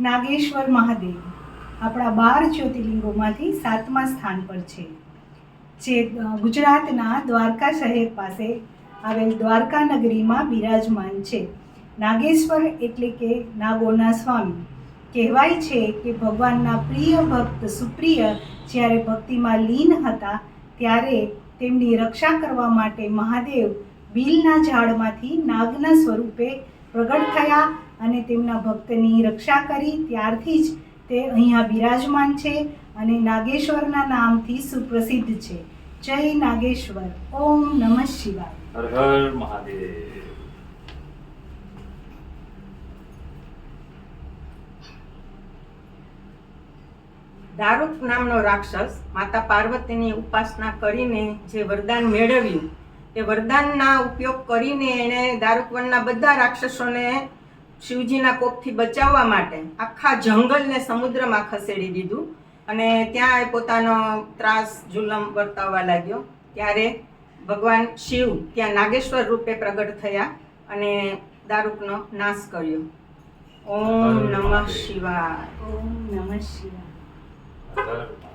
નાગેશ્વર મહાદેવ આપણા 12 જ્યોતિર્લિંગોમાંથી 7મા સ્થાન પર છે, જે ગુજરાતના દ્વારકા શહેર પાસે આવેલ દ્વારકા નગરીમાં બિરાજમાન છે. નાગેશ્વર એટલે કે નાગોના સ્વામી. કહેવાય છે કે ભગવાનના પ્રિય ભક્ત સુપ્રિય જ્યારે ભક્તિમાં લીન હતા ત્યારે તેમની રક્ષા કરવા માટે મહાદેવ બીલના ઝાડમાંથી નાગના સ્વરૂપે પ્રગટ થયા અને તેમના ભક્તની રક્ષા કરી. ત્યારથી જ તે અહીંયા બિરાજમાન છે અને નાગેશ્વરના નામથી સુપ્રસિદ્ધ છે. જય નાગેશ્વર. ઓમ નમઃ શિવાય. હર હર મહાદેવ. દારૂક નામનો રાક્ષસ માતા પાર્વતીની ઉપાસના કરીને જે વરદાન મેળવ્યું એ વરદાનના ઉપયોગ કરીને એણે દારૂકવનના બધા રાક્ષસોને શિવજીના કોપથી બચાવવા માટે આખા જંગલને સમુદ્રમાં ખસેડી દીધું અને ત્યાં એ પોતાનો ત્રાસ જુલમ વર્તાવવા લાગ્યો. ત્યારે ભગવાન શિવ ત્યાં નાગેશ્વર રૂપે પ્રગટ થયા અને દારૂકનો નાશ કર્યો. ઓમ નમઃ શિવાય. ઓમ નમઃ શિવાય. હર હર